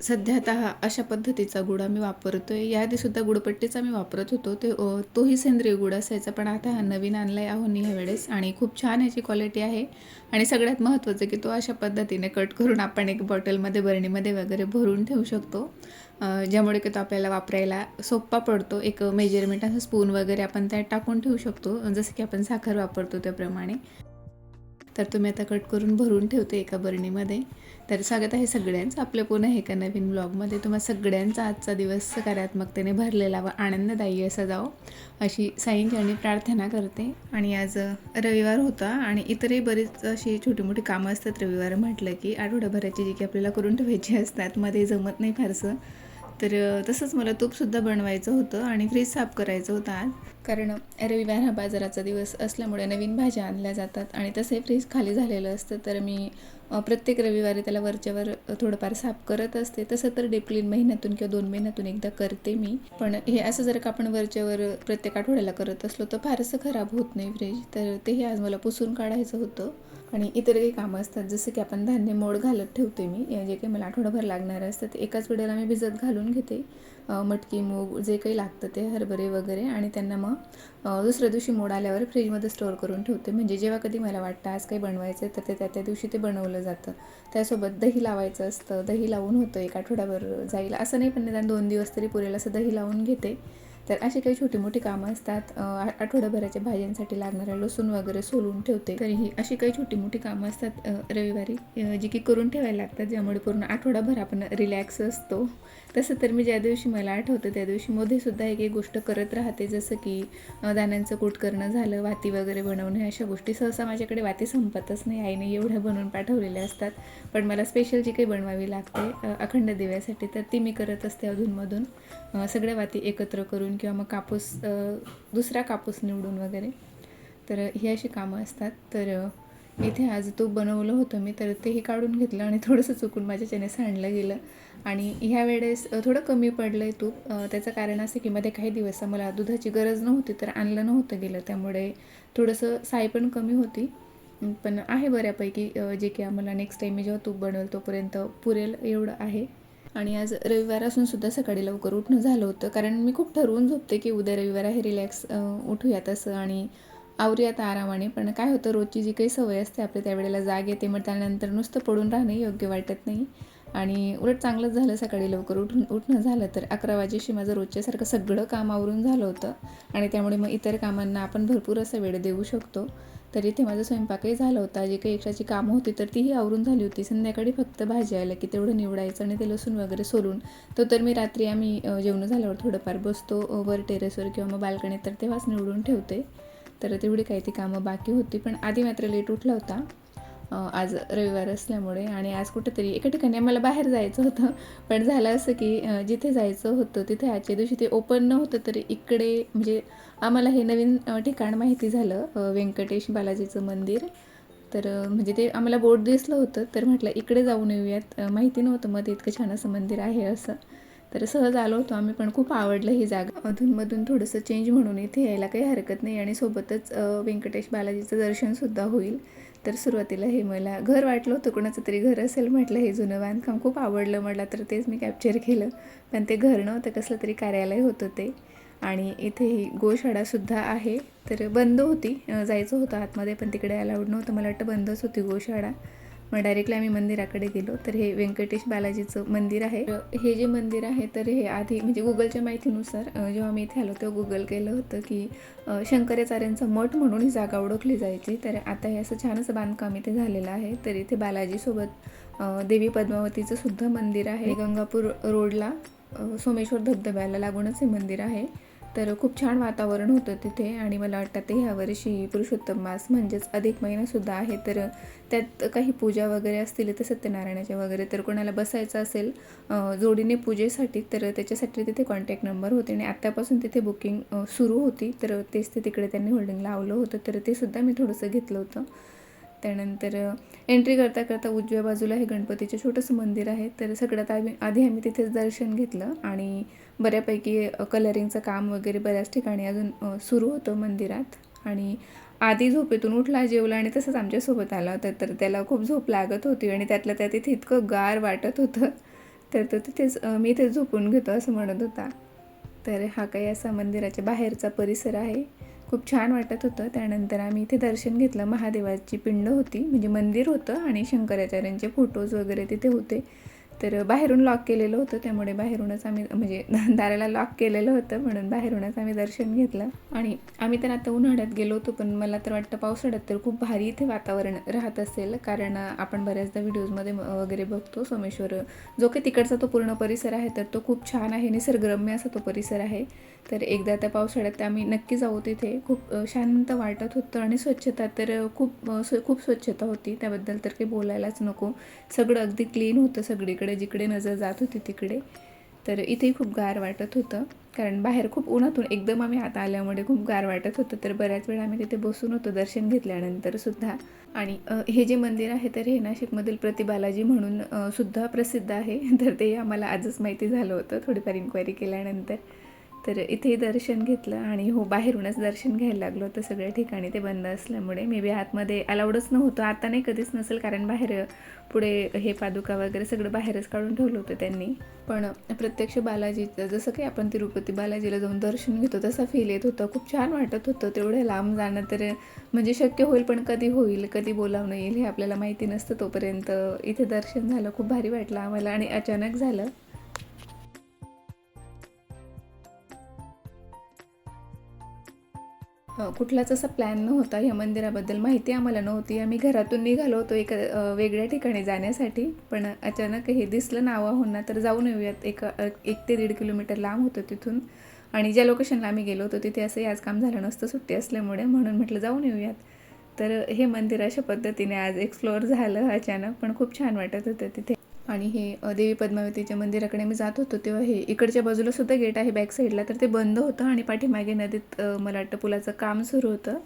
सध्या आता अशा पद्धतीचा गूळ आम्ही वापरतो आहे. याआधीसुद्धा गुळपट्टीचा मी वापरत होतो. तोही सेंद्रिय गूळ असायचा, पण आता हा नवीन आणला आहे आहोंनी ह्यावेळेस आणि खूप छान याची क्वालिटी आहे. आणि सगळ्यात महत्त्वाचं की तो अशा पद्धतीने कट करून आपण एक बॉटलमध्ये, बरणीमध्ये वगैरे भरून ठेवू शकतो. ज्यामुळे की तो आपल्याला वापरायला सोप्पा पडतो. एक मेजरमेंट असं स्पून वगैरे आपण त्यात टाकून ठेवू शकतो, जसं की आपण साखर वापरतो त्याप्रमाणे. तर तुम्ही आता कट करून भरून ठेवते एका बरणीमध्ये. तर स्वागत आहे सगळ्यांचं आपल्या पुन्हा एका नवीन ब्लॉगमध्ये. तुम्हा सगळ्यांचा आजचा दिवस सकारात्मकतेने भरलेला व आनंददायी असा जावो अशी साईंचरणी प्रार्थना करते. आणि आज रविवार होता आणि इतरही बरीच अशी छोटी मोठी कामं असतात रविवार म्हटलं की, आठवड्याभराची जी की आपल्याला करून ठेवायची असतात, मध्ये जमत नाही फारसं. तर तसंच मला तूपसुद्धा बनवायचं होतं आणि फ्रीज साफ करायचं होतं आज. कारण रविवार हा बाजाराचा दिवस असल्यामुळे नवीन भाज्या आणल्या जातात आणि तसे फ्रीज खाली झालेलं असतं. तर मी प्रत्येक रविवारी त्याला वरच्यावर थोडंफार साफ करत असते. तसं तर डीप महिन्यातून किंवा 2 महिन्यातून एकदा करते मी. पण हे असं जर का आपण वरच्यावर प्रत्येक आठवड्याला करत असलो तर फारसं खराब होत नाही फ्रीज. तर तेही आज मला पुसून काढायचं होतं. आणि इतर काही कामं असतात, जसं की आपण धान्य मोड घालत ठेवते मी. जे काही मला आठवडाभर लागणार असतं ते एकाच वेळेला मी भिजत घालून घेते. मटकी, मूग जे काही लागतं ते, हरभरे वगैरे. आणि त्यांना मग दुसऱ्या दिवशी मोड आल्यावर फ्रीजमध्ये स्टोअर करून ठेवते. म्हणजे जेव्हा कधी मला वाटतं आज काही बनवायचं आहे तर ते त्या दिवशी ते बनवलं जातं. त्यासोबत दही लावायचं असतं. दही लावून होतं एक आठवडाभर जाईल असं नाही, पण निदान 2 दिवस तरी पुरेल असं दही लावून घेते. तर अशी काही छोटी मोठी कामं असतात. आठवड्याभराच्या भाज्यांसाठी लागणाऱ्या लसूण वगैरे सोलून ठेवते. तरी ही अशी काही छोटी मोठी कामं असतात रविवारी जी की करून ठेवायला लागतात, ज्यामुळे पूर्ण आठवडाभर आपण रिलॅक्स असतो. तसं तर मी ज्या दिवशी मला आठवतं त्या दिवशी मध्येसुद्धा एक एक गोष्ट करत राहते, जसं की दाण्यांचं कूट करणं झालं, वाती वगैरे बनवणं. अशा गोष्टी सहसा माझ्याकडे वाती संपतच नाही, आईने एवढ्या बनवून पाठवलेल्या असतात. पण मला स्पेशल जी काही बनवावी लागते अखंड दिव्यासाठी, तर ती मी करत असते अधूनमधून. सगळ्या वाती एकत्र करून किंवा मग कापूस, दुसरा कापूस निवडून वगैरे. तर ही अशी कामं असतात. तर इथे आज तूप बनवलं होतं मी, तर तेही काढून घेतलं आणि थोडंसं चुकून माझ्याच्याने सांडलं गेलं. आणि ह्या वेळेस थोडं कमी पडलं आहे तूप. त्याचं कारण असं की मध्ये काही दिवस मला दुधाची गरज नव्हती, तर आणलं नव्हतं गेलं, त्यामुळे थोडंसं साय पण कमी होती. पण आहे बऱ्यापैकी, जे की आम्हाला नेक्स्ट टाईम मी जेव्हा तूप बनवेल तोपर्यंत पुरेल एवढं आहे. आणि आज रविवार असून सुद्धा सकाळी लवकर उठणं झालं होतं, कारण मी खूप ठरवून झोपते की उद्या रविवार आहे, रिलॅक्स उठूया तसं आणि आवरूयात आरामाने. पण काय होतं, रोजची जी काही सवय असते आपली त्यावेळेला जाग येते, मग त्यानंतर नुसतं पडून राहणं योग्य वाटत नाही. आणि उलट चांगलंच झालं सकाळी लवकर उठणं झालं. तर 11 वाजेशी माझं रोजच्यासारखं सगळं काम आवरून झालं होतं आणि त्यामुळे मग इतर कामांना आपण भरपूर असा वेळ देऊ शकतो. तर इथे माझा स्वयंपाकही झाला होता. जी काही एक्स्ट्राची कामं होती तर तीही आवरून झाली होती. संध्याकाळी फक्त भाजी आल्या की तेवढं निवडायचं आणि ते लसूण वगैरे सोलून तो तर मी रात्री आम्ही जेवण झाल्यावर थोडंफार बसतो वर टेरेसवर किंवा मग बाल्कनीत, तर तेव्हाच निवडून ठेवते. तर तेवढी काही ती कामं बाकी होती. पण आधी मात्र लेट उठला होता आज रविवार असल्यामुळे. आणि आज कुठेतरी एका ठिकाणी आम्हाला बाहेर जायचं होतं, पण झालं असं की जिथे जायचं होतं तिथे आजच्या दिवशी ते ओपन नव्हतं. तर इकडे म्हणजे आम्हाला हे नवीन ठिकाण माहिती झालं, व्यंकटेश बालाजीचं मंदिर. तर म्हणजे ते आम्हाला बोर्ड दिसलं होतं, तर म्हटलं इकडे जाऊन येऊयात. माहिती नव्हतं मध्ये इतकं छान असं मंदिर आहे असं. तर सहज आलो होतो आम्ही, पण खूप आवडलं ही जागा. अधूनमधून थोडंसं चेंज म्हणून इथे यायला काही हरकत नाही आणि सोबतच व्यंकटेश बालाजीचं दर्शनसुद्धा होईल. तर सुरुवातीला हे मला घर वाटलं होतं कोणाचं तरी घर असेल, म्हटलं हे जुनं बांधकाम खूप आवडलं मला, तर तेच मी कॅप्चर केलं. पण ते घर नव्हतं, कसलं तरी कार्यालय होतं ते. आणि इथे ही गोशाळासुद्धा आहे. तर बंद होती, जायचं होतं आतमध्ये पण तिकडे अलाउड नव्हतं, मला वाटतं बंदच होती गोशाळा. मग डायरेक्टली आम्ही मंदिराकडे गेलो. तर हे व्यंकटेश बालाजीचं मंदिर आहे. हे जे मंदिर आहे तर हे आधी म्हणजे गुगलच्या माहितीनुसार जेव्हा मी इथे आलो तेव्हा गुगल केलं होतं की शंकराचार्यांचा मठ म्हणून ही जागा ओळखली जायची. तर आता हे असं छान असं बांधकाम इथे झालेलं आहे. तर इथे बालाजीसोबत देवी पद्मावतीचं सुद्धा मंदिर आहे. गंगापूर रोडला सोमेश्वर धबधब्याला लागूनच हे मंदिर आहे. तर खूप छान वातावरण होतं तिथे. आणि मला वाटतं ते ह्या वर्षी पुरुषोत्तम मास म्हणजेच अधिक महिनासुद्धा आहे. तर त्यात काही पूजा वगैरे असतील तर सत्यनारायणाच्या वगैरे, तर कोणाला बसायचं असेल जोडीने पूजेसाठी तर त्याच्यासाठी तिथे कॉन्टॅक्ट नंबर होते. आणि आत्तापासून तिथे बुकिंग सुरू होती. तर तेच ते तिकडे त्यांनी होल्डिंग लावलं होतं, तर ते सुद्धा मी थोडंसं घेतलं होतं. त्यानंतर एंट्री करता करता उजव्या बाजूला हे गणपतीचं छोटंसं मंदिर आहे. तर सगळ्यात आधी आम्ही तिथेच दर्शन घेतलं. आणि बऱ्यापैकी कलरिंगचं काम वगैरे बऱ्याच ठिकाणी अजून सुरू होतं मंदिरात. आणि आधी झोपेतून उठला, जेवला आणि तसंच आमच्यासोबत आला होता. तर त्याला खूप झोप लागत होती आणि त्यातल्या त्यात इथे इतकं गार वाटत होतं. तर तो तिथेच मी इथे झोपून घेतो असं म्हणत होता. तर हा काही असा मंदिराच्या बाहेरचा परिसर आहे. खूप छान वाटत होतं. त्यानंतर आम्ही इथे दर्शन घेतलं. महादेवाची पिंड होती, म्हणजे मंदिर होतं आणि शंकराचार्यांचे फोटोज वगैरे तिथे होते. तर बाहेरून लॉक केलेलं होतं, त्यामुळे बाहेरूनच आम्ही म्हणजे दाराला लॉक केलेलं होतं, म्हणून बाहेरूनच आम्ही दर्शन घेतलं. आणि आम्ही तर आता उन्हाळ्यात गेलो होतो, पण मला तर वाटतं पावसाळ्यात तर खूप भारी इथे वातावरण राहत असेल, कारण आपण बऱ्याचदा व्हिडिओजमध्ये वगैरे बघतो सोमेश्वर जो काही तिकडचा तो पूर्ण परिसर आहे तर तो खूप छान आहे, निसर्गरम्य असा तो परिसर आहे. तर एकदा त्या पावसाळ्यात आम्ही नक्की जाऊ तिथे. खूप शांत वाटत होतं आणि स्वच्छता तर खूप स्वच्छता होती, त्याबद्दल तर काही बोलायलाच नको. सगळं अगदी क्लीन होतं सगळीकडे, जिकडे नजर जात होती तिकडे. तर इथेही खूप गार वाटत होतं, कारण बाहेर खूप उन्हातून एकदम आम्ही आता आल्यामुळे खूप गार वाटत होतं. तर बऱ्याच वेळा आम्ही तिथे बसून होतो दर्शन घेतल्यानंतर सुद्धा. आणि हे जे मंदिर आहे तर हे नाशिकमधील प्रतिबालाजी म्हणून सुद्धा प्रसिद्ध आहे. तर ते आम्हाला आजच माहिती झालं होतं थोडीफार इन्क्वायरी केल्यानंतर. तर इथेही दर्शन घेतलं आणि हो, बाहेरूनच दर्शन घ्यायला लागलो होतं सगळ्या ठिकाणी, ते बंद असल्यामुळे. मे बी आतमध्ये अलाउडच नव्हतं. आता नाही, कधीच नसेल, कारण बाहेर पुढे हे पादुका वगैरे सगळं बाहेरच काढून ठेवलं होतं त्यांनी. पण प्रत्यक्ष बालाजीचं जसं काही आपण तिरुपती बालाजीला जाऊन दर्शन घेतो तसा फील येत होतं. खूप छान वाटत होतं. तेवढं लांब जाणं तर म्हणजे शक्य होईल, पण कधी होईल, कधी बोलावणं येईल हे आपल्याला माहिती नसतं. तोपर्यंत इथे दर्शन झालं, खूप भारी वाटलं आम्हाला आणि अचानक झालं. कुठलाच असा प्लॅन नव्हता. या मंदिराबद्दल माहिती आम्हाला नव्हती. आम्ही घरातून निघालो होतो एका वेगळ्या ठिकाणी जाण्यासाठी, पण अचानक हे दिसलं नावाहून तर जाऊन येऊयात. 1 ते 1.5 किलोमीटर लांब होतं तिथून, आणि ज्या लोकेशनला आम्ही गेलो होतो तिथे असंही आज काम झालं नसतं सुट्टी असल्यामुळे, म्हणून म्हटलं जाऊन येऊयात. तर हे मंदिर अशा पद्धतीने आज एक्सप्लोअर झालं अचानक, पण खूप छान वाटत होतं तिथे. आणि हे देवी पद्मावतीच्या मंदिराकडे मी जात होतो तेव्हा हे इकडच्या बाजूला सुद्धा गेट आहे बॅक साईडला, तर ते बंद होतं आणि पाठीमागे नदीत मला वाटतं पुलाचं काम सुरू होतं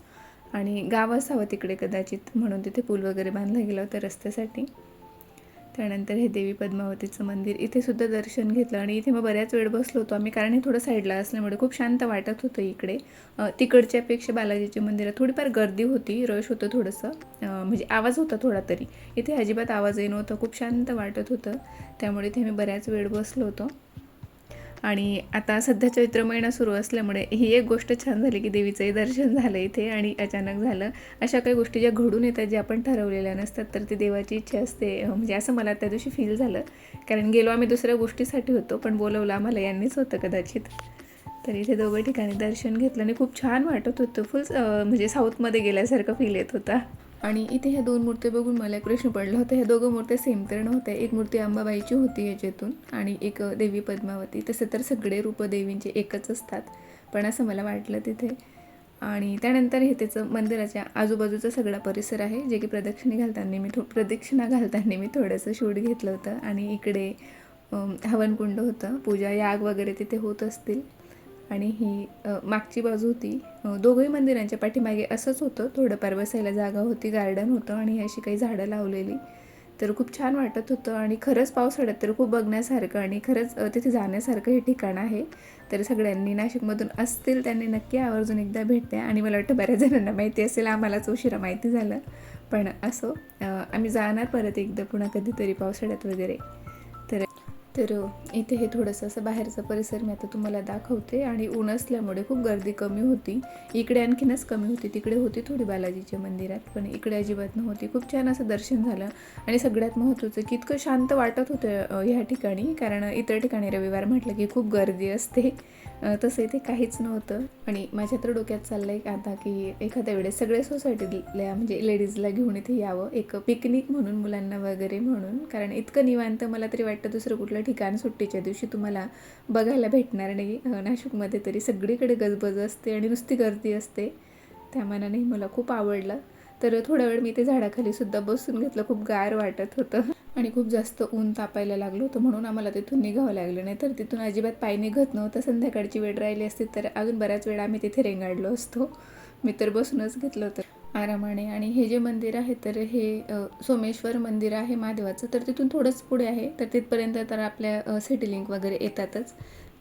आणि गाव असावं तिकडे कदाचित, म्हणून तिथे पूल वगैरे बांधला गेला होता रस्त्यासाठी. त्यानंतर हे देवी पद्मावतीचं मंदिर, इथे सुद्धा दर्शन घेतलं आणि इथे मग बऱ्याच वेळ बसलो होतो आम्ही, कारण हे थोडं साईडला असल्यामुळे खूप शांत वाटत होतं इकडे. तिकडच्यापेक्षा बालाजीच्या मंदिरात थोडीफार गर्दी होती, रश होतं थोडंसं, म्हणजे आवाज होता थोडा तरी. इथे अजिबात आवाजही नव्हता, खूप शांत वाटत होतं, त्यामुळे इथे मी बऱ्याच वेळ बसलो होतो. आणि आता सध्या चैत्र महिना सुरू असल्यामुळे ही एक गोष्ट छान झाली की देवीचंही दर्शन झालं इथे आणि अचानक झालं. अशा काही गोष्टी ज्या घडून येतात, ज्या आपण ठरवलेल्या नसतात, तर ती देवाची इच्छा असते, म्हणजे असं मला त्या दिवशी फील झालं. कारण गेलो आम्ही दुसऱ्या गोष्टीसाठी होतो, पण बोलवलं आम्हाला यांनीच होतं कदाचित. तर इथे दोघं ठिकाणी दर्शन घेतलं आणि खूप छान वाटत होतं. फुल म्हणजे साऊथमध्ये गेल्यासारखं फील येत होता. आणि इथे ह्या 2 मूर्ती बघून मला एक प्रश्न पडला होता. ह्या दोघं मूर्त्या सेम तर नव्हत्या. एक मूर्ती अंबाबाईची होती याच्यातून आणि एक देवी पद्मावती. तसे तर सगळे रूप देवींचे एकच असतात, पण असं मला वाटलं तिथे. आणि त्यानंतर हे त्याचं मंदिराच्या आजूबाजूचा सगळा परिसर आहे, जे की प्रदक्षिणा घालताना मी थोडंसं शूट घेतलं होतं. आणि इकडे हवनकुंड होतं, पूजा याग वगैरे तिथे होत असतील. आणि ही मागची बाजू होती. दोघंही मंदिरांच्या पाठीमागे असंच होतं, थोडंफार बसायला जागा होती, गार्डन होतं आणि अशी काही झाडं लावलेली. तर खूप छान वाटत होतं आणि खरंच पावसाळ्यात तर खूप बघण्यासारखं आणि खरंच तिथे जाण्यासारखं हे ठिकाण आहे. तर सगळ्यांनी नाशिकमधून असतील त्यांनी नक्की आवर्जून एकदा भेट द्या. आणि मला वाटतं बऱ्याच जणांना माहिती असेल, आम्हालाच उशिरा माहिती झालं, पण असो, आम्ही जाणार परत एकदा पुन्हा कधीतरी पावसाळ्यात वगैरे. तर इथे हे थोडंसं असं बाहेरचा परिसर मी आता तुम्हाला दाखवते. आणि ऊन असल्यामुळे खूप गर्दी कमी होती. इकडे आणखीनच कमी होती, तिकडे होती थोडी बालाजीच्या मंदिरात, पण इकडे अजिबात नव्हती. खूप छान असं दर्शन झालं आणि सगळ्यात महत्त्वाचं की इतकं शांत वाटत होतं ह्या ठिकाणी, कारण इतर ठिकाणी रविवार म्हटलं की खूप गर्दी असते, तसं इथे काहीच नव्हतं. आणि माझ्या तर डोक्यात चाललं आहे आता की एखाद्या वेळेस सगळ्या सोसायटीतल्या म्हणजे लेडीजला घेऊन इथे यावं, एक पिकनिक म्हणून, मुलांना वगैरे म्हणून, कारण इतकं निवांत मला तरी वाटतं दुसरं कुठलं ठिकाण सुट्टीच्या दिवशी तुम्हाला बघायला भेटणार नाही. नाशिकमध्ये तरी सगळीकडे गजबज असते आणि नुसती गर्दी असते, त्या मानाने मला खूप आवडलं. तर थोडा वेळ मी ते झाडाखाली सुद्धा बसून घेतलं, खूप गार वाटत होतं आणि खूप जास्त ऊन तापायला लागलं होतं, म्हणून आम्हाला तिथून निघावं लागलं. नाही तर तिथून अजिबात पाय निघत नव्हतं. संध्याकाळची वेळ राहिली असती तर अजून बऱ्याच वेळ आम्ही तिथे रेंगाळलो असतो. मी तर बसूनच घेतलं होतं आरामाने. आणि हे जे मंदिर आहे तर हे सोमेश्वर मंदिर आहे महादेवाचं, तर तिथून थोडंच पुढे आहे. तर तिथपर्यंत तर आपल्या सिटी लिंक वगैरे येतातच,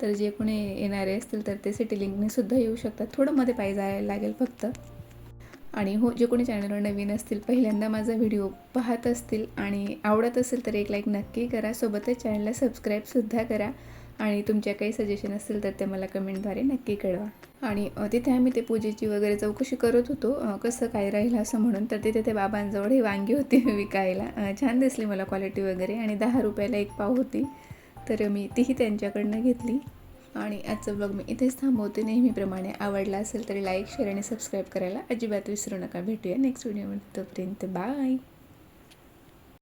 तर जे कोणी येणारे असतील तर ते सिटी लिंकने सुद्धा येऊ शकतात. थोडं मध्ये पायी जायला लागेल फक्त. आणि हो, जे कोणी चॅनलवर नवीन असतील, पहिल्यांदा माझा व्हिडिओ पाहत असतील आणि आवडत असेल तर एक लाईक नक्की करा. सोबतच चॅनलला सबस्क्राईबसुद्धा करा आणि तुमच्या काही सजेशन असतील तर ते मला कमेंटद्वारे नक्की कळवा. आणि तिथे आम्ही ते पूजेची वगैरे चौकशी करत होतो, कसं काय राहील असं म्हणून. तर तिथे ते बाबांजवळ ही वांगी होती विकायला. छान दिसली मला क्वालिटी वगैरे आणि 10 रुपयाला एक पाव होती. तर मी तीही त्यांच्याकडनं घेतली. आणि आजचा ब्लॉग मी इथेच थांबवते. नेहमीप्रमाणे आवडला असेल तरी लाईक, शेअर आणि सबस्क्राईब करायला अजिबात विसरू नका. भेटूया नेक्स्ट व्हिडिओमध्ये. तोपर्यंत बाय.